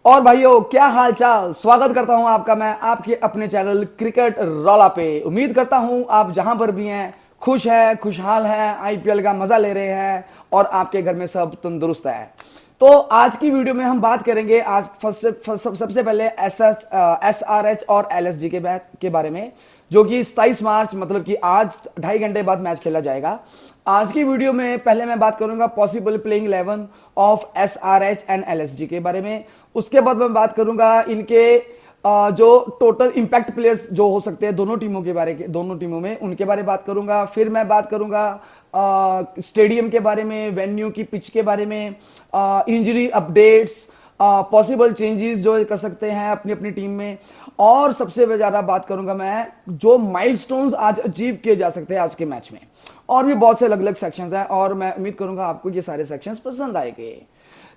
और भाइयों, क्या हाल चाल। स्वागत करता हूं आपका मैं आपके अपने चैनल क्रिकेट रौला पे। उम्मीद करता हूं आप जहां पर भी हैं खुश हैं, खुशहाल हैं, आईपीएल का मजा ले रहे हैं और आपके घर में सब तंदुरुस्त है। तो आज की वीडियो में हम बात करेंगे आज सबसे पहले एसआरएच और एलएसजी के बारे में, जो कि 27 मार्च मतलब कि आज 2.5 घंटे बाद मैच खेला जाएगा। आज की वीडियो में पहले मैं बात करूंगा possible playing 11 of SRH and LSG के बारे में। उसके बाद मैं बात करूंगा इनके जो टोटल इंपैक्ट प्लेयर्स जो हो सकते हैं दोनों टीमों में, उनके बारे में बात करूंगा। फिर मैं बात करूंगा स्टेडियम के बारे में, वेन्यू की पिच के बारे में, इंजरी अपडेट्स, पॉसिबल चेंजेस जो कर सकते हैं अपनी अपनी टीम में। और सबसे ज्यादा बात करूंगा मैं जो माइलस्टोन्स आज अचीव किए जा सकते हैं आज के मैच में। और भी बहुत से अलग अलग सेक्शंस हैं और मैं उम्मीद करूंगा आपको ये सारे सेक्शंस पसंद आएंगे।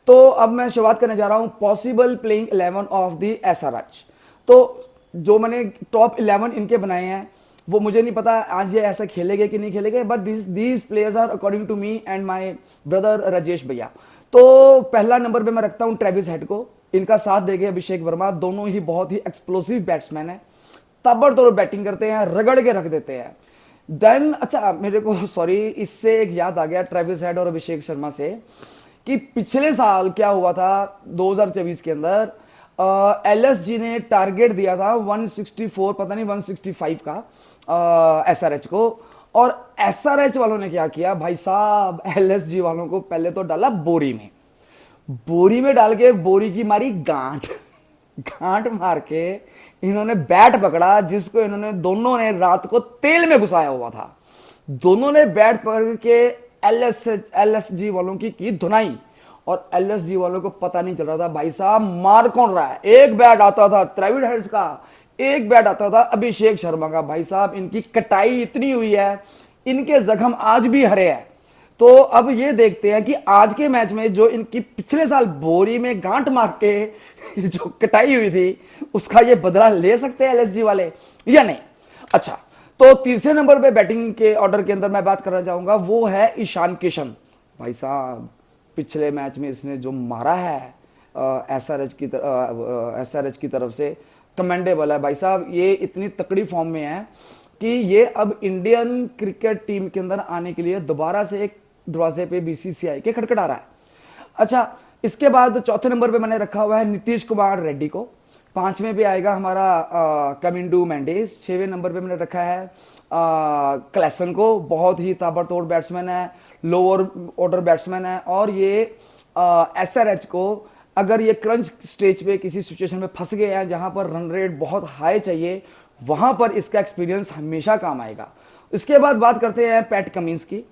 तो अब मैं शुरुआत करने जा रहा हूं possible playing 11 of the SRH. तो जो मैंने टॉप 11 इनके बनाए हैं वो मुझे नहीं पता आज ये ऐसा खेलेंगे कि नहीं खेलेंगे, but these players are according to me and my brother Rajesh भैया। तो पहला नंबर पे मैं रखता हूं ट्रेविस हेड को। इनका साथ देंगे अभिषेक वर्मा। दोनों ही बहुत ही एक्सप्लोसिव बैट्समैन है, ताबड़तोड़ बैटिंग करते हैं, रगड़ के रख देते हैं। देन अच्छा मेरे को सॉरी इससे एक याद आ गया ट्रेविस हेड और अभिषेक शर्मा से कि पिछले साल क्या हुआ था 2024 के अंदर एलएसजी ने टारगेट दिया था 164 पता नहीं 165 का एसआरएच को। और एसआरएच वालों ने क्या किया भाई साहब, एलएसजी वालों को पहले तो डाला बोरी में डाल के बोरी की मारी गांठ मार के इन्होंने बैट पकड़ा, जिसको इन्होंने दोनों ने रात को तेल में घुसाया हुआ था। दोनों ने बैट पकड़ के एलएसजी वालों की धुनाई। और एलएसजी वालों को पता नहीं चल रहा था भाई साहब मार कौन रहा है। एक बैट आता था ट्रेविस हेड का, एक बैट आता था अभिषेक शर्मा का। भाई साहब इनकी कटाई इतनी हुई है, इनके जख्म आज भी हरे हैं। तो अब ये देखते हैं कि आज के मैच में जो इनकी पिछले साल बोरी में गांठ मार के जो कटाई हुई थी उसका ये बदला ले सकते हैं एलएसजी वाले या नहीं। अच्छा, तो तीसरे नंबर पे बैटिंग के ऑर्डर के अंदर मैं बात करना चाहूंगा वो है ईशान किशन। भाई साहब पिछले मैच में इसने जो मारा है एसआरएच की तरफ से कमेंडेबल है। भाई साहब ये इतनी तकड़ी फॉर्म में है कि ये अब इंडियन क्रिकेट टीम के अंदर आने के लिए दोबारा से एक दरवाजे पे बीसीसीआई के खटखटा रहा है। अच्छा, इसके बाद चौथे नंबर पे मैंने रखा हुआ है नीतीश कुमार रेड्डी को। पांचवें पे आएगा हमारा कमिंडू मेंडिस। 6वें नंबर पे मैंने रखा है क्लेसन को। बहुत ही ताबड़तोड़ बैट्समैन है, लोअर ऑर्डर बैट्समैन है। और ये एसआरएच को अगर ये क्रंच स्टेज पे किसी सिचुएशन में फंस गए हैं जहां पर रन रेट बहुत हाई चाहिए, वहां पर इसका एक्सपीरियंस हमेशा काम आएगा। इसके बाद बात करते हैं पैट कमिंस की,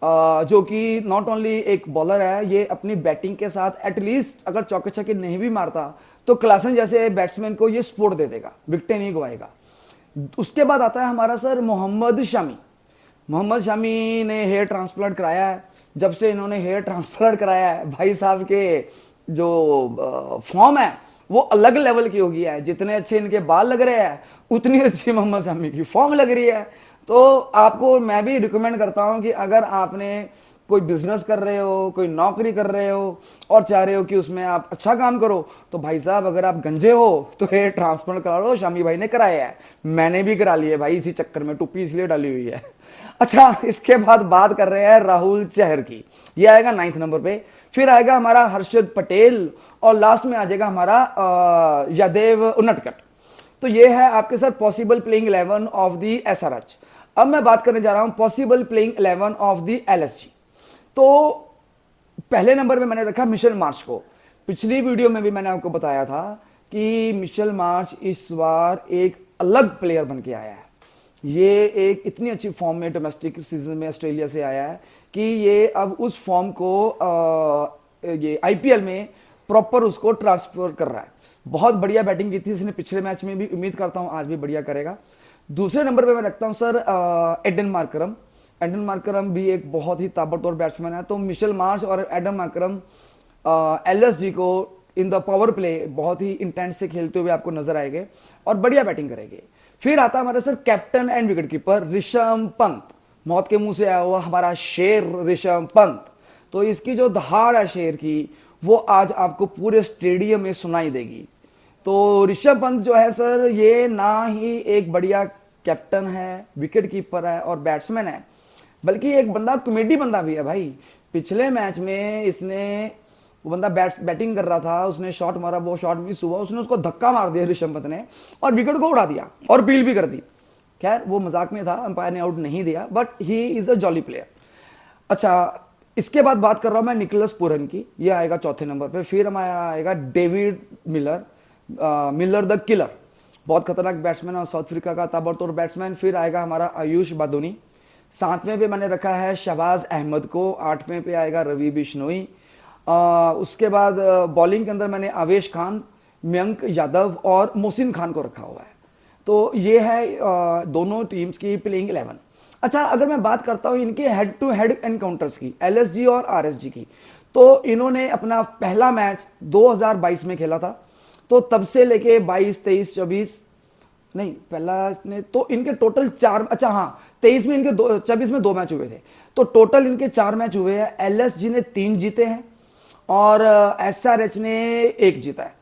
जो कि नॉट ओनली एक बॉलर है, ये अपनी बैटिंग के साथ एटलीस्ट अगर चौके छक्के नहीं भी मारता तो क्लासन जैसे बैट्समैन को ये सपोर्ट दे देगा, विकेटें नहीं गवाएगा। उसके बाद आता है हमारा सर मोहम्मद शामी ने हेयर ट्रांसप्लांट कराया है। जब से इन्होंने हेयर ट्रांसप्लांट कराया है भाई साहब के जो फॉर्म है वो अलग लेवल की हो गई है। जितने अच्छे इनके बाल लग रहे हैं उतनी अच्छी मोहम्मद शामी की फॉर्म लग रही है। तो आपको मैं भी रिकमेंड करता हूं कि अगर आपने कोई बिजनेस कर रहे हो, कोई नौकरी कर रहे हो और चाह रहे हो कि उसमें आप अच्छा काम करो, तो भाई साहब अगर आप गंजे हो तो हेयर ट्रांसप्लांट करा लो। शामी भाई ने कराया है, मैंने भी करा लिया भाई, इसी चक्कर में टोपी इसलिए डाली हुई है। अच्छा, इसके बाद बात कर रहे हैं राहुल चहर की। ये आएगा 9th नंबर पे। फिर आएगा हमारा हर्षद पटेल और लास्ट में आ जाएगा हमारा यादेव उनटकट। तो ये है आपके साथ possible playing 11 of the SRH. अब मैं बात करने जा रहा हूं possible playing 11 of the LSG. तो पहले नंबर पे मैंने रखा मिशेल मार्श को। पिछली वीडियो में भी मैंने आपको बताया था कि मिशेल मार्श इस बार एक अलग प्लेयर बन के आया है। ये एक इतनी अच्छी फॉर्म में डोमेस्टिक सीजन में ऑस्ट्रेलिया से आया है कि ये अब उस फॉर्म को ये आईपीएल में प्रॉपर उसको ट्रांसफर कर रहा है। बहुत बढ़िया बैटिंग की थी इसने पिछले मैच में भी, उम्मीद करता हूं आज भी बढ़िया करेगा। दूसरे नंबर पे मैं रखता हूं सर एडन मार्करम भी एक बहुत ही ताबड़तोड़ बैट्समैन है। तो मिशेल मार्श और एडन मार्करम एलएसजी को इन द पावर प्ले बहुत ही इंटेंस से खेलते हुए आपको नजर आएंगे और बढ़िया बैटिंग करेंगे। फिर आता है हमारा sir captain and wicket keeper Rishabh Pant. मौत के मुंह से आया हुआ हमारा शेर ऋषभ पंत। तो इसकी जो दहाड़ है शेर की वो आज आपको पूरे स्टेडियम में सुनाई देगी। तो ऋषभ पंत जो है सर, ये ना ही एक बढ़िया कैप्टन है, विकेट कीपर है और बैट्समैन है, बल्कि एक बंदा कॉमेडी बंदा भी है भाई। पिछले मैच में इसने, वो बंदा बैटिंग कर रहा था, उसने शॉट मारा, वो शॉट मिस हुआ, उसने उसको धक्का मार दिया ऋषभ पंत ने और विकेट को उड़ा दिया और अपील भी कर दी। खैर वो मजाक में था, अंपायर ने आउट नहीं दिया, but he is a jolly player. अच्छा, इसके बाद बात कर रहा हूं मैं निकोलस पूरन की, ये आएगा चौथे नंबर पे। फिर हमारा आएगा David Miller, Miller the killer, बहुत खतरनाक बैट्समैन और साउथ अफ्रीका का ताबड़तोड़ बैट्समैन। फिर आएगा हमारा आयुष बादोनी, 7वें पे मैंने रखा है शहबाज अहमद को, 8वें पे आएगा रवि बिश्नोई। उसके बाद बॉलिंग के अंदर मैंने आवेश खान, मयंक यादव और मोहसिन खान को रखा हुआ है। तो ये है दोनों टीम्स की प्लेइंग 11। अच्छा, अगर मैं बात करता हूं इनके हेड टू हेड एनकाउंटर्स की, एलएसजी और आरएसजी की, तो इन्होंने अपना पहला मैच 2022 में खेला था। तो तब से लेके 22, 23, 24, नहीं पहला ने तो इनके टोटल 4, अच्छा हाँ 23 में इनके 24 में 2 मैच हुए थे, तो टोटल इनके 4 मैच हुए हैं। एलएसजी ने 3 जीते हैं और एसआरएच ने 1 जीता है।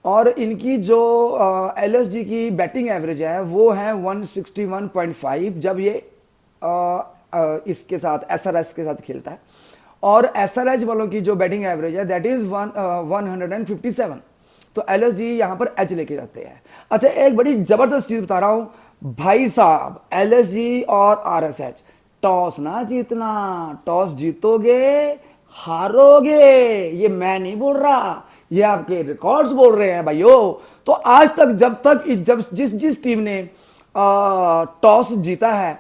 और इनकी जो एलएसजी की बैटिंग एवरेज है वो है 161.5 जब ये इसके साथ एसआरएच के साथ खेलता है, और एसआरएच वालों की जो बैटिंग एवरेज है दैट इज 157। तो एलएसजी यहां पर एच लेके जाते हैं। अच्छा, एक बड़ी जबरदस्त चीज बता रहा हूं भाई साहब, एलएसजी और आरएसएच, टॉस ना जीतना, टॉस जीतोगे हारोगे, ये मैं नहीं बोल रहा, ये आपके रिकॉर्ड्स बोल रहे हैं भाइयों। तो आज तक जब जिस जिस टीम ने टॉस जीता है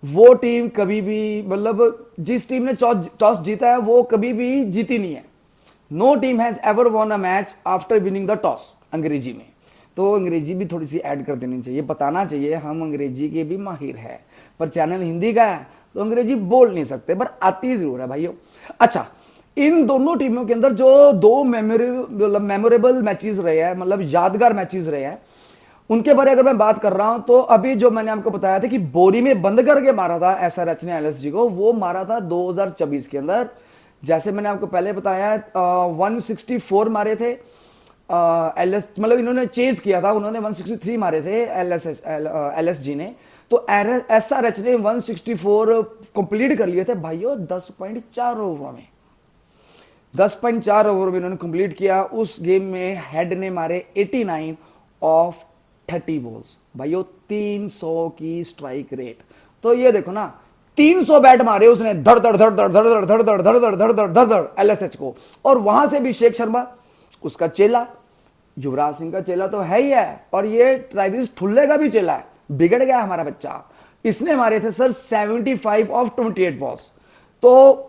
वो टीम कभी भी, मतलब जिस टीम ने टॉस जीता है वो कभी भी जीती नहीं है। No team has ever won a match after winning the toss, अंग्रेजी में। तो अंग्रेजी भी थोड़ी सी ऐड कर देनी चाहिए, बताना चाहिए हम अंग्रेजी के भी माहिर हैं, पर चैनल हिंदी का है तो अंग्रेजी बोल नहीं सकते, पर आती जरूर है भाइयों। अच्छा, इन दोनों टीमों के अंदर जो 2 मेमोरेबल मैचेस रहे हैं, मतलब यादगार मैचेस रहे हैं, उनके बारे अगर मैं बात कर रहा हूं तो अभी जो मैंने आपको बताया था कि बोरी में बंद करके मारा था एसआरएच ने एलएसजी को, वो मारा था 2024 के अंदर। जैसे मैंने आपको पहले बताया 164 मारे थे एलएस, मतलब इन्होंने चेज किया था, उन्होंने 163 मारे थे एलएसजी ने, तो एसआरएच ने 164 कंप्लीट कर लिए थे भाइयों 10.4 ओवर में। 10.4 ओवर में इन्होंने कंप्लीट किया। उस गेम में हेड ने मारे 89 ऑफ 30 बॉल्स भाइयों, 300 की स्ट्राइक रेट। तो ये देखो ना, 300 बैट मारे उसने, धड़ धड़ धड़ धड़ धड़ धड़ धड़ धड़ धड़ धड़ धड़ धड़ धड़ धड़ एलएसएच को। और वहां से भी शेख शर्मा, उसका चेला, युवराज सिंह का चेला तो है ही है, और ये ट्रेविस ठुल्ले का भी चेला है, बिगड़ गया हमारा बच्चा। इसने मारे थे सर 75 ऑफ 28 बॉल्स। तो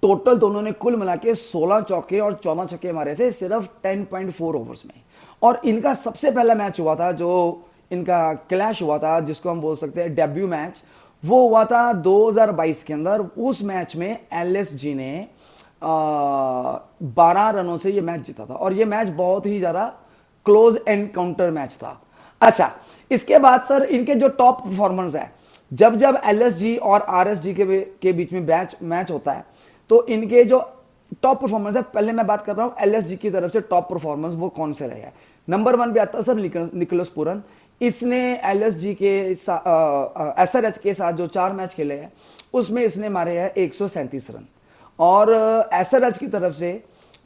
टोटल दोनों ने कुल मिला के 16 चौके और 14 छक्के मारे थे सिर्फ 10.4 ओवर्स में। और इनका सबसे पहला मैच हुआ था, जो इनका क्लैश हुआ था, जिसको हम बोल सकते हैं डेब्यू मैच, वो हुआ था 2022 के अंदर। उस मैच में एलएसजी ने 12 रनों से ये मैच जीता था, और ये मैच बहुत ही ज्यादा क्लोज एनकाउंटर मैच था। अच्छा, इसके बाद सर इनके जो टॉप परफॉर्मेंस है, जब जब एलएसजी और आरएसजी के बीच में मैच होता है तो इनके जो टॉप परफॉर्मेंस है, पहले मैं बात कर रहा हूं एलएसजी की तरफ से टॉप परफॉर्मेंस वो कौन से रहे हैं। नंबर 1 पे आता है सर निकोलस पूरन। इसने एलएसजी के एसआरएच के साथ जो 4 मैच खेले हैं उसमें इसने मारे हैं 137 रन। और एसआरएच की तरफ से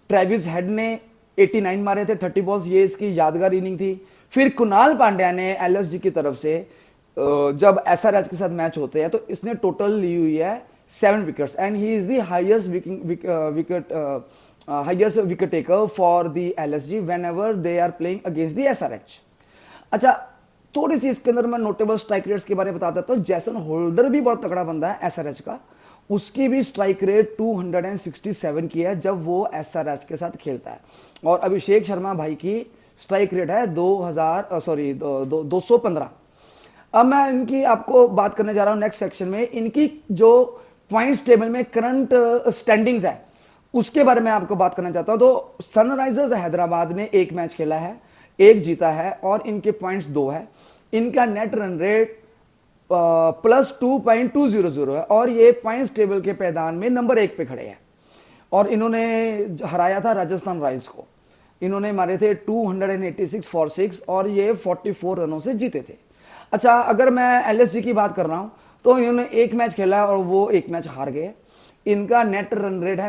ट्रेविस हेड ने 89 मारे थे 30 बॉल्स, ये इसकी यादगार इनिंग थी। फिर कुणाल पांड्या ने एलएसजी की तरफ से जब एसआरएच के साथ मैच होते हैं तो इसने टोटल ली हुई है 7 wickets, and he is the highest wicket taker for the LSG whenever they are playing against the SRH. अच्छा, थोड़ी सी इसके अंदर मैं नोटेबल स्ट्राइक रेट्स के बारे में बता देता हूं। जैसन होल्डर भी बहुत तगड़ा बंदा है एसआरएच का, उसकी भी स्ट्राइक रेट 267 की है जब वो एसआरएच के साथ खेलता है। और अभिषेक शर्मा भाई की स्ट्राइक रेट है 215। अब मैं इनकी आपको बात करने जा रहा हूं नेक्स्ट सेक्शन में, इनकी जो पॉइंट्स टेबल में करंट स्टैंडिंग्स है उसके बारे में आपको बात करना चाहता हूं। तो सनराइजर्स हैदराबाद ने 1 मैच खेला है, 1 जीता है, और इनके पॉइंट्स 2 है। इनका नेट रन रेट +2.200 है, और ये पॉइंट्स टेबल के पैदान में नंबर 1 पे खड़े हैं। और इन्होंने हराया था राजस्थान रॉयल्स को। इन्होंने मारे थे 286 फॉर 6 और ये 44 रनों से जीते थे। अच्छा, अगर मैं एलएसजी की बात कर रहा हूं तो इन्होंने एक मैच खेला और वो एक मैच हार गए। इनका नेट रन रेट है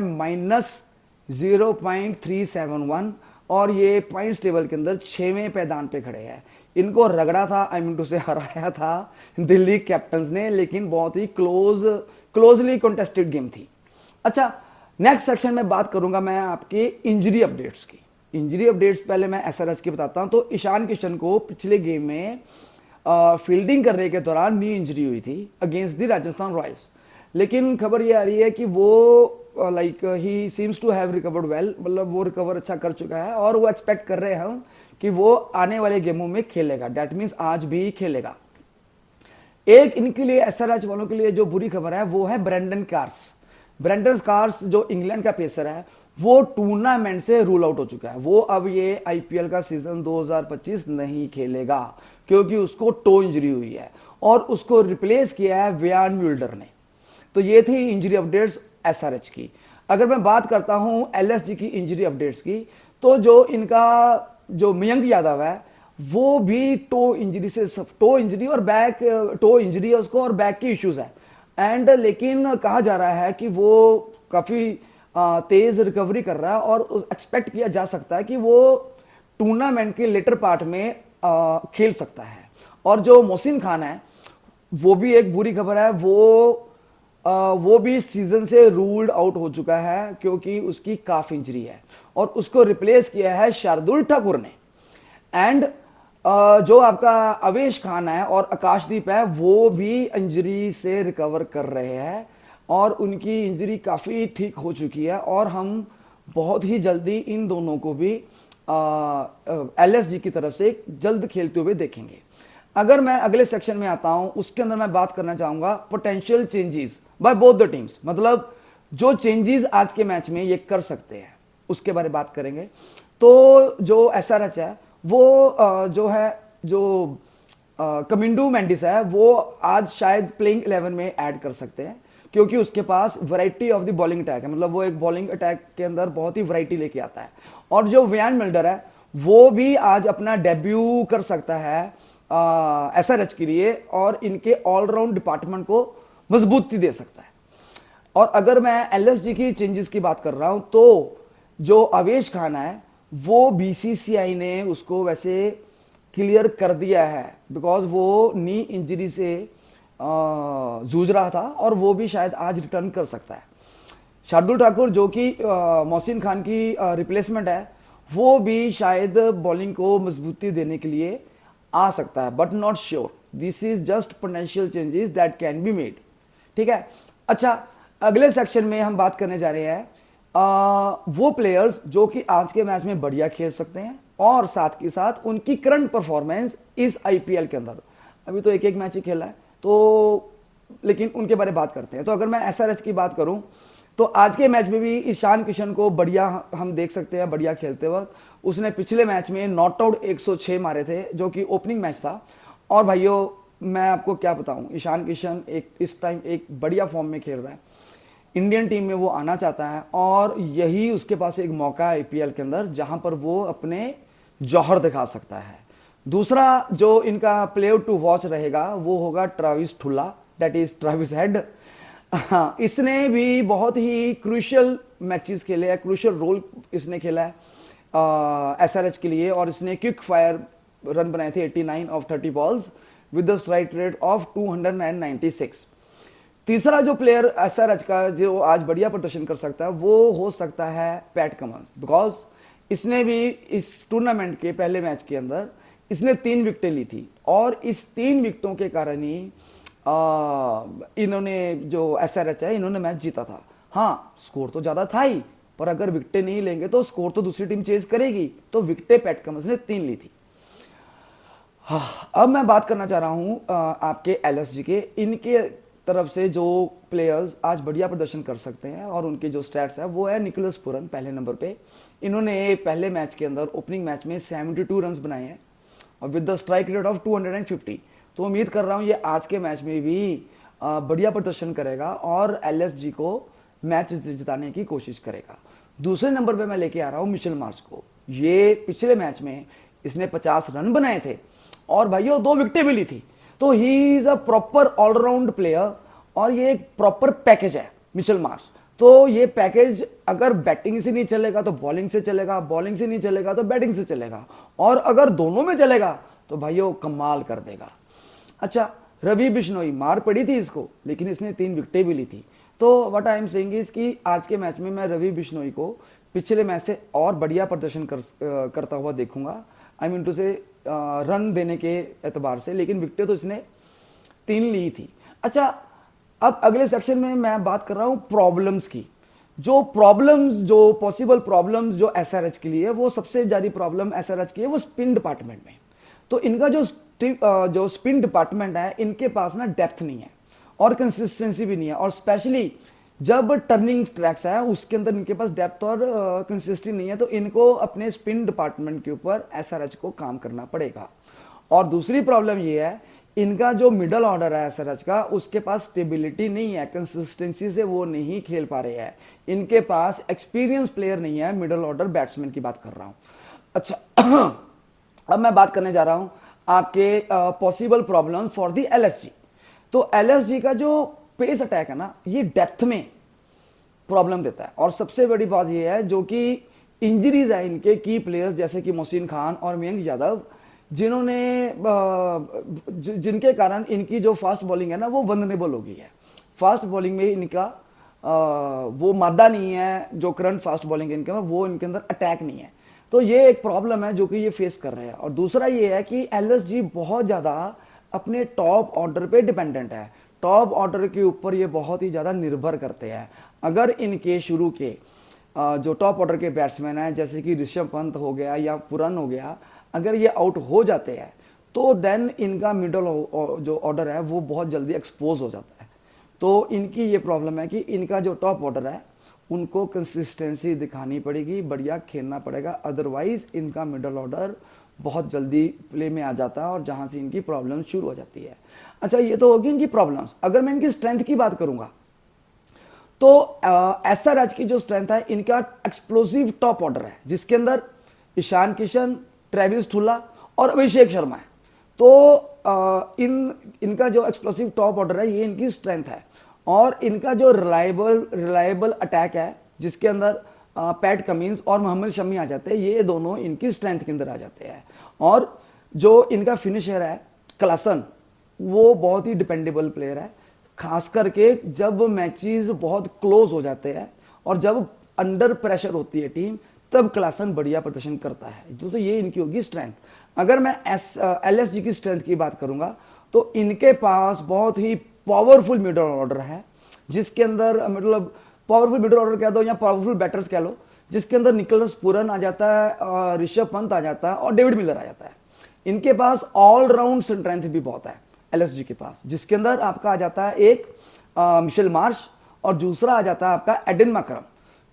-0.371 और ये पॉइंट्स टेबल के अंदर 6वें पैदान पे खड़े हैं। इनको रगड़ा था, आई मीन टू से हराया था दिल्ली कैपिटल्स ने, लेकिन बहुत ही क्लोजली कंटेस्टेड गेम थी। अच्छा, नेक्स्ट सेक्शन में बात करूंगा मैं आपके इंजरी अपडेट्स की। इंजरी अपडेट्स पहले मैं एसआरएच की बताता हूं। तो ईशान किशन को पिछले गेम में फील्डिंग करने के दौरान नी इंजरी हुई थी अगेंस्ट द राजस्थान रॉयल्स, लेकिन खबर ये आ रही है कि वो like he seems to have recovered well, मतलब वो रिकवर अच्छा कर चुका है और वो एक्सपेक्ट कर रहे हैं कि वो आने वाले गेमों में खेलेगा। दैट मीन्स आज भी खेलेगा। एक इनके लिए एसआरएच वालों के लिए जो बुरी खबर है वो है ब्रेंडन कार्स जो इंग्लैंड का पेसर है, वो टूर्नामेंट से रूल आउट हो चुका है। वो अब ये आईपीएल का सीजन 2025 नहीं खेलेगा क्योंकि उसको टो इंजरी हुई है और उसको रिप्लेस किया है व्यान म्यूल्डर ने। तो ये थी इंजरी अपडेट्स एसआरएच की। अगर मैं बात करता हूं एलएसजी की इंजरी अपडेट्स की, तो जो इनका जो मयंक यादव है वो भी टो इंजरी और बैक टो इंजरी है उसको और बैक की इश्यूज है एंड, लेकिन कहा जा रहा है कि वो काफी तेज रिकवरी कर रहा है और एक्सपेक्ट किया जा सकता है कि वो टूर्नामेंट के लेटर पार्ट में खेल सकता है। और जो मोहसिन खान है वो भी एक बुरी खबर है, वो भी सीजन से रूल्ड आउट हो चुका है क्योंकि उसकी काफ इंजरी है और उसको रिप्लेस किया है शार्दुल ठाकुर ने। एंड जो आपका अवेश खान है और आकाशदीप है वो भी इंजरी से रिकवर कर रहे हैं और उनकी इंजरी काफी ठीक हो चुकी है और हम बहुत ही जल्दी इन दोनों को भी एलएसजी की तरफ से जल्द खेलते हुए देखेंगे। अगर मैं अगले सेक्शन में आता हूं उसके अंदर मैं बात करना चाहूंगा potential changes by both the teams, मतलब जो चेंजेस आज के मैच में ये कर सकते हैं उसके बारे में बात करेंगे। तो जो एसआरएच है वो जो कमिंडू मेंडिस है वो आज शायद प्लेइंग 11 में ऐड कर सकते हैं क्योंकि उसके पास variety of the bowling attack है, मतलब वो एक बॉलिंग अटैक के अंदर बहुत ही वैरायटी लेके आता है। और जो व्यान मिल्डर है वो भी आज अपना डेब्यू कर सकता है एसआरएच के लिए और इनके ऑलराउंड डिपार्टमेंट को मजबूती दे सकता है। और अगर मैं एलएसजी की चेंजेस की बात कर रहा हूं तो जो अवेश खान है वो बीसीसीआई ने उसको वैसे क्लियर कर दिया है बिकॉज वो नी इंजरी से जूझ रहा था और वो भी शायद आज रिटर्न कर सकता है। शार्दुल ठाकुर जो कि मोहसिन खान की रिप्लेसमेंट है वो भी शायद बॉलिंग को मजबूती देने के लिए आ सकता है, but not sure. This is just potential changes that can be made. ठीक है। अच्छा, अगले सेक्शन में हम बात करने जा रहे हैं वो प्लेयर्स जो कि आज के मैच में बढ़िया खेल सकते हैं और साथ के साथ उनकी करंट परफॉर्मेंस इस आईपीएल के अंदर, अभी तो एक मैच ही खेला है तो, लेकिन उनके बारे में बात करते हैं। तो अगर मैं एसआरएच की बात करूं तो आज के मैच में भी ईशान किशन को बढ़िया हम देख सकते हैं बढ़िया खेलते वक्त। उसने पिछले मैच में नॉट आउट 106 मारे थे जो कि ओपनिंग मैच था। और भाइयों मैं आपको क्या बताऊं, ईशान किशन इस टाइम एक बढ़िया फॉर्म में खेल रहा है, इंडियन टीम में वो आना चाहता है और यही उसके पास एक मौका है आईपीएल के अंदर जहां पर वो अपने जौहर दिखा सकता है। दूसरा जो इनका प्लेयर टू वॉच रहेगा वो होगा ट्रेविस ठुल्ला, दैट इज ट्रेविस हेड। इसने भी बहुत ही क्रूशियल मैचेस खेले हैं, क्रूशियल रोल इसने खेला है एसआरएच के लिए और इसने क्विक फायर रन बनाए थे 89 of 30 balls with the strike rate of 296। तीसरा जो प्लेयर एसआरएच का जो आज बढ़िया प्रदर्शन कर सकता है वो हो सकता है पैट कमिंस, बिकॉज इसने भी इस टूर्नामेंट के पहले मैच के अंदर इसने 3 विकेटें ली थी और इस 3 विकेटों के कारण ही इन्होंने जो एसआरएच है इन्होंने मैच जीता था। हाँ, स्कोर तो ज्यादा था ही, पर अगर विकेटें नहीं लेंगे तो स्कोर तो दूसरी टीम चेज करेगी, तो विकेटें पैट कमिंस ने 3 ली थी। हाँ, अब मैं बात करना चाह रहा हूं आपके एलएसजी के, इनके तरफ से जो प्लेयर्स आज बढ़िया प्रदर्शन कर सकते हैं और उनके जो स्टैट्स है वो है निकोलस पुरन पहले नंबर पे। इन्होंने पहले मैच के अंदर ओपनिंग मैच में 72 रन्स बनाए हैं और with the strike rate of 250। तो उम्मीद कर रहा हूं ये आज के मैच में भी बढ़िया प्रदर्शन करेगा और एलएसजी को मैच जिताने की कोशिश करेगा। दूसरे नंबर पे मैं लेके आ रहा हूं मिचेल मार्श को। ये पिछले मैच में इसने 50 रन बनाए थे और भाइयों 2 विकेटें भी ली थी। तो he is a proper all round player और ये एक प्रॉपर पैकेज है मिचेल मार्श। तो ये पैकेज अगर बैटिंग से नहीं चलेगा तो बॉलिंग से चलेगा, बॉलिंग से नहीं चलेगा तो बैटिंग से चलेगा, और अगर दोनों में चलेगा तो भाइयों कमाल कर देगा। अच्छा, रवि बिश्नोई मार पड़ी थी इसको, लेकिन इसने 3 विकेटें भी ली थी। तो what I am saying is कि आज के मैच में मैं रवि बिश्नोई को पिछले मैच से और बढ़िया प्रदर्शन करता हुआ देखूंगा। आई मीन टू से रन देने के एतबार से, लेकिन विकेटें तो इसने 3 ली थी। अच्छा, अब अगले सेक्शन में मैं बात कर रहा हूं प्रॉब्लम्स की। जो पॉसिबल प्रॉब्लम्स जो एसआरएच के लिए, वो सबसे ज्यादा प्रॉब्लम एसआरएच की है वो स्पिन डिपार्टमेंट में। तो इनका जो स्पिन डिपार्टमेंट है, इनके पास ना डेप्थ नहीं है और कंसिस्टेंसी भी नहीं है, और स्पेशली जब टर्निंग ट्रैक्स है उसके अंदर इनके पास डेप्थ और कंसिस्टेंसी नहीं है। तो इनको अपने स्पिन डिपार्टमेंट के ऊपर एसआरएच को काम करना पड़ेगा। और दूसरी प्रॉब्लम ये है, इनका जो मिडल ऑर्डर है एसआरएच का, उसके पास स्टेबिलिटी नहीं है, कंसिस्टेंसी से वो नहीं खेल पा रहे हैं। इनके पास एक्सपीरियंस प्लेयर नहीं है, मिडल ऑर्डर बैट्समैन की बात कर रहा हूं। अच्छा, अब मैं बात करने जा रहा हूं आपके possible problem for the LSG. तो एलएसजी का जो पेस अटैक है ना, ये डेप्थ में प्रॉब्लम देता है। और सबसे बड़ी बात यह है, जो कि इंजरीज है इनके की प्लेयर्स जैसे कि मोहसिन खान और मयंक यादव, जिनके कारण इनकी जो फास्ट बॉलिंग है ना वो वल्नरेबल हो गई है। फास्ट बॉलिंग में इनका वो मादा नहीं है, जो करंट फास्ट बॉलिंग इनके में वो इनके अंदर अटैक नहीं है। तो ये एक प्रॉब्लम है जो कि ये फेस कर रहे हैं। और दूसरा ये है कि एलएसजी बहुत ज्यादा अपने टॉप ऑर्डर पे डिपेंडेंट है। टॉप ऑर्डर के ऊपर ये बहुत ही ज्यादा निर्भर करते हैं। अगर इनके शुरू के जो टॉप ऑर्डर के बैट्समैन हैं जैसे कि ऋषभ पंत हो गया या पुरन हो गया, अगर ये आउट हो जाते हैं तो देन इनका मिडल जो ऑर्डर है वो बहुत जल्दी एक्सपोज हो जाता है। तो इनकी ये प्रॉब्लम है कि इनका जो टॉप ऑर्डर है उनको कंसिस्टेंसी दिखानी पड़ेगी, बढ़िया खेलना पड़ेगा, अदरवाइज इनका मिडल ऑर्डर बहुत जल्दी प्ले में आ जाता है और जहां से इनकी प्रॉब्लम शुरू हो जाती है। अच्छा, ये तो होगी इनकी प्रॉब्लम्स। अगर मैं इनकी स्ट्रेंथ की बात करूंगा तो एसआरएच की जो स्ट्रेंथ है, इनका एक्सप्लोसिव टॉप ऑर्डर है जिसके अंदर ईशान किशन, ट्रेविस ठुल्ला और अभिषेक शर्मा है। तो इनका जो एक्सप्लोसिव टॉप ऑर्डर है ये इनकी स्ट्रेंथ है। और इनका जो रिलायबल अटैक है जिसके अंदर पैट कमिंस और मोहम्मद शमी आ जाते हैं, ये दोनों इनकी स्ट्रेंथ के अंदर आ जाते हैं। और जो इनका फिनिशर है क्लासन, वो बहुत ही डिपेंडेबल प्लेयर है, खास करके जब मैचेस बहुत क्लोज हो जाते हैं और जब अंडर प्रेशर होती है टीम, तब क्लासन बढ़िया प्रदर्शन करता है। तो ये इनकी होगी स्ट्रेंथ। अगर मैं एलएसजी की स्ट्रेंथ की बात करूंगा तो इनके पास बहुत ही पावरफुल मिडल ऑर्डर है, जिसके अंदर मतलब पावरफुल मिडल ऑर्डर कह दो या पावरफुल बैटर्स कह लो, जिसके अंदर निकोलस पूरन आ जाता है, ऋषभ पंत आ जाता है और डेविड मिलर आ जाता है। इनके पास ऑलराउंड स्ट्रेंथ भी बहुत है एलएसजी के पास, जिसके अंदर आपका आ जाता है एक मिचेल मार्श और दूसरा आ जाता है आपका एडन मैकरम,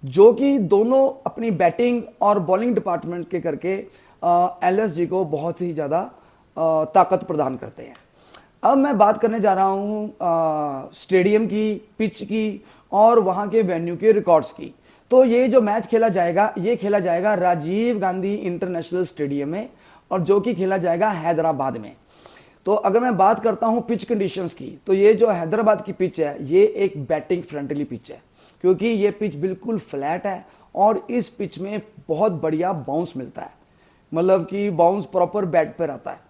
जो कि दोनों अपनी बैटिंग और बॉलिंग डिपार्टमेंट के करके एलएसजी को बहुत ही ज्यादा ताकत प्रदान करते हैं। अब मैं बात करने जा रहा हूं स्टेडियम की, पिच की और वहां के वेन्यू के रिकॉर्ड्स की। तो ये जो मैच खेला जाएगा, ये खेला जाएगा राजीव गांधी इंटरनेशनल स्टेडियम में, और जो कि खेला जाएगा हैदराबाद में। तो अगर मैं बात करता हूं पिच कंडीशंस की, तो ये जो हैदराबाद की पिच है ये एक बैटिंग फ्रेंडली पिच है, क्योंकि ये पिच बिल्कुल फ्लैट है और इस पिच में बहुत बढ़िया बाउंस मिलता है। मतलब कि बाउंस प्रॉपर बैट पर आता है।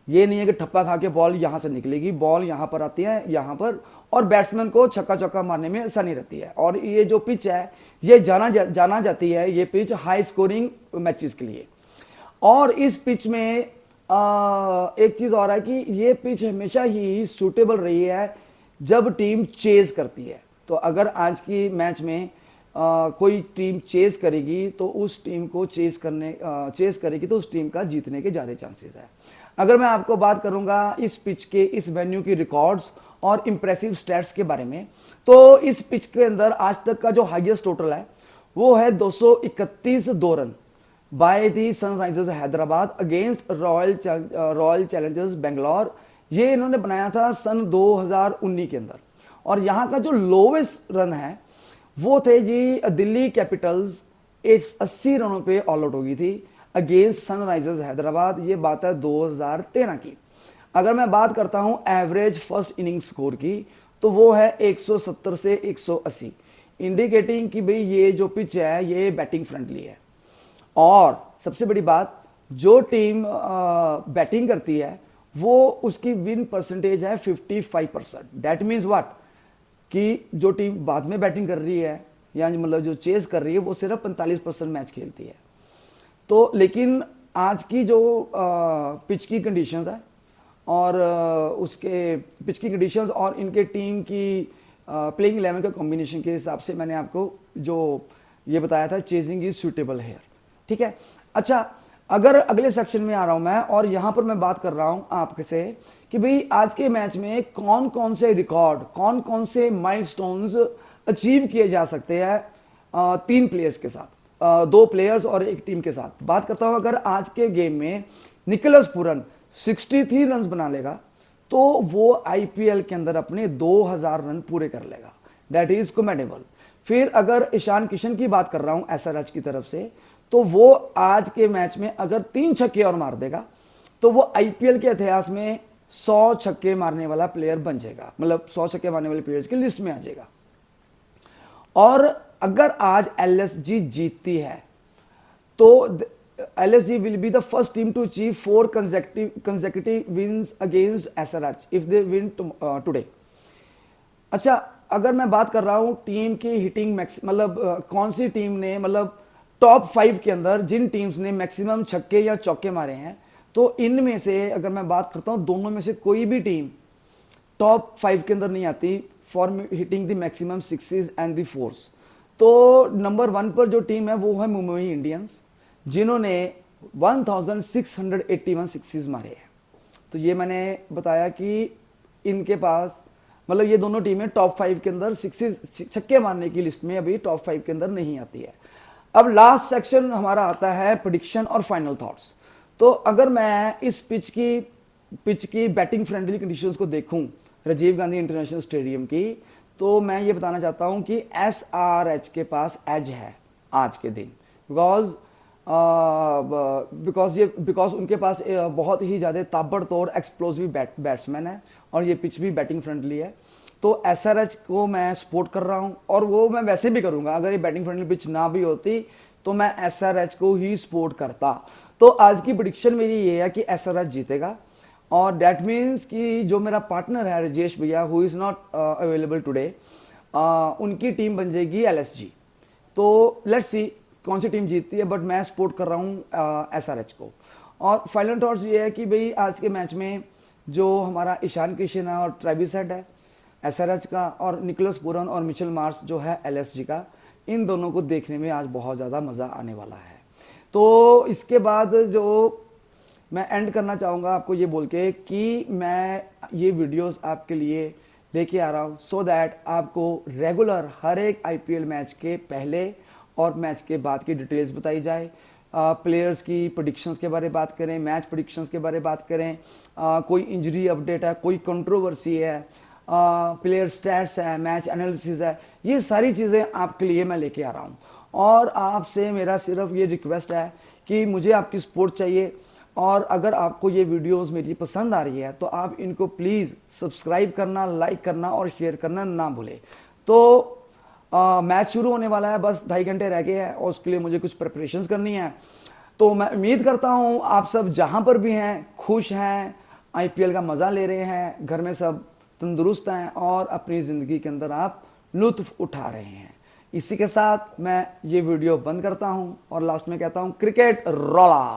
ये नहीं है कि ठप्पा खा के बॉल यहां से निकलेगी, बॉल यहां पर आती है यहां पर, और बैट्समैन को छक्का चौका मारने में आसानी रहती है। और ये जो पिच है ये जाना जाती है ये पिच हाई स्कोरिंग मैचेस के लिए। और इस पिच में एक चीज और है कि ये पिच हमेशा ही सूटेबल रही है जब टीम चेज करती है। तो अगर आज की मैच में कोई टीम चेज करेगी तो उस टीम को चेज करेगी तो उस टीम का जीतने के ज्यादा चांसेस है। अगर मैं आपको बात करूंगा इस पिच के, इस वेन्यू की रिकॉर्ड्स और इंप्रेसिव स्टैट्स के बारे में, तो इस पिच के अंदर आज तक का जो हाईएस्ट टोटल है वो है 231 2 run by the Sunrisers Hyderabad against royal Challengers Bangalore. ये इन्होंने बनाया था सन 2019 के अंदर। और यहां का जो लोवेस्ट रन है वो थे जी दिल्ली कैपिटल्स 80 रनों पे ऑल आउट हो गई थी अगेंस्ट सनराइजर्स हैदराबाद। ये बात है 2013 की। अगर मैं बात करता हूं एवरेज फर्स्ट इनिंग स्कोर की, तो वो है 170 से 180, इंडिकेटिंग कि भाई ये जो पिच है ये बैटिंग फ्रेंडली है। और सबसे बड़ी बात, जो टीम बैटिंग करती है वो उसकी विन परसेंटेज है 55%। दैट मीन्स व्हाट, कि जो टीम बाद में बैटिंग कर रही है या मतलब जो चेस कर रही है वो सिर्फ 45% मैच खेलती है। तो लेकिन आज की जो पिच की कंडीशंस है और उसके पिच की कंडीशंस और इनके टीम की प्लेइंग 11 का कॉम्बिनेशन के हिसाब से मैंने आपको जो ये बताया था, चेजिंग इज सुटेबल हेयर। ठीक है। अच्छा, अगर अगले सेक्शन में आ रहा हूं मैं और यहां पर मैं बात कर रहा हूं आपसे कि भाई आज के मैच में कौन कौन से रिकॉर्ड, कौन कौन से माइलस्टोन्स अचीव किए जा सकते हैं 3 प्लेयर्स के साथ, 2 प्लेयर्स और एक टीम के साथ। बात करता हूं, अगर आज के गेम में निकोलस पूरन 63 रन बना लेगा तो वो आईपीएल के अंदर अपने 2000 रन पूरे कर लेगा। That is commendable. फिर अगर ईशान किशन की बात कर रहा हूं एसआरएच की तरफ से, तो वो आज के मैच में अगर 3 छक्के और मार देगा तो वो आईपीएल के इतिहास में 100 छक्के मारने वाला प्लेयर बन जाएगा, मतलब 100 छक्के मारने वाले प्लेयर्स की लिस्ट में आ जाएगा। और अगर आज एलएसजी जीतती है तो LSG will be the first team to achieve 4 consecutive wins against SRH if they win today। अच्छा, अगर मैं बात कर रहा हूं टीम की हिटिंग मैक्स, मतलब कौन सी टीम ने, मतलब टॉप 5 के अंदर जिन टीम्स ने मैक्सिमम छक्के या चौके मारे हैं, तो इनमें से अगर मैं बात करता हूं दोनों में से कोई भी टीम टॉप 5 के अंदर नहीं आती for hitting the maximum sixes and the fours. तो नंबर 1 पर जो टीम है वो है मुंबई इंडियंस, जिन्होंने 1681 सिक्सेस मारे हैं। तो ये मैंने बताया कि इनके पास, मतलब ये दोनों टीमें टॉप 5 के अंदर सिक्सेस, छक्के मारने की लिस्ट में अभी टॉप 5 के अंदर नहीं आती है। अब लास्ट सेक्शन हमारा आता है प्रेडिक्शन और फाइनल थॉट्स। तो अगर मैं इस पिच की बैटिंग फ्रेंडली कंडीशंस को देखूं राजीव गांधी इंटरनेशनल स्टेडियम की, तो मैं ये बताना चाहता हूं कि एसआरएच के पास एज है आज के दिन, बिकॉज उनके पास बहुत ही ज्यादा ताबड़तोड़ एक्सप्लोसिव बैट्समैन है और ये पिच भी बैटिंग फ्रेंडली है। तो एसआरएच को मैं सपोर्ट कर रहा हूं और वो मैं वैसे भी करूंगा। अगर ये बैटिंग फ्रेंडली पिच ना भी होती तो मैं एसआरएच को ही सपोर्ट करता। तो आज की प्रेडिक्शन मेरी ये है कि एसआरएच जीतेगा और दैट मीन्स कि जो मेरा पार्टनर है राजेश भैया, who is not available today, उनकी टीम बन जाएगी एलएसजी। तो लेट्स सी कौन सी टीम जीतती है, बट मैं सपोर्ट कर रहा हूं एसआरएच को। और फाइनल थॉट्स ये है कि भाई आज के मैच में जो हमारा ईशान किशन है और ट्रेविस हेड है एसआरएच का, और निकोलस पूरन और मिचेल मार्श जो है एलएसजी का, इन दोनों को देखने में आज बहुत ज़्यादा मज़ा आने वाला है। तो इसके बाद जो मैं एंड करना चाहूँगा आपको ये बोल के कि मैं ये वीडियोस आपके लिए लेके आ रहा हूँ सो दैट आपको रेगुलर हर एक आईपीएल मैच के पहले और मैच के बाद की डिटेल्स बताई जाए, प्लेयर्स की प्रेडिक्शंस के बारे में बात करें, मैच प्रेडिक्शंस के बारे में बात करें, कोई इंजरी अपडेट है, कोई कंट्रोवर्सी है, प्लेयर स्टैट्स है, मैच एनालिसिस है, ये सारी चीज़ें आपके लिए मैं लेके आ रहा हूँ। और आपसे मेरा सिर्फ ये रिक्वेस्ट है कि मुझे आपकी सपोर्ट चाहिए, और अगर आपको ये वीडियोस मेरी पसंद आ रही है तो आप इनको प्लीज़ सब्सक्राइब करना, लाइक करना और शेयर करना ना भूलें। तो मैच शुरू होने वाला है, बस 2.5 घंटे रह गए हैं और उसके लिए मुझे कुछ प्रिपरेशंस करनी है। तो मैं उम्मीद करता हूँ आप सब जहाँ पर भी हैं खुश हैं, आईपीएल का मज़ा ले रहे हैं, घर में सब तंदुरुस्त हैं और अपनी ज़िंदगी के अंदर आप लुत्फ उठा रहे हैं। इसी के साथ मैं ये वीडियो बंद करता हूँ और लास्ट में कहता हूँ क्रिकेट रॉला।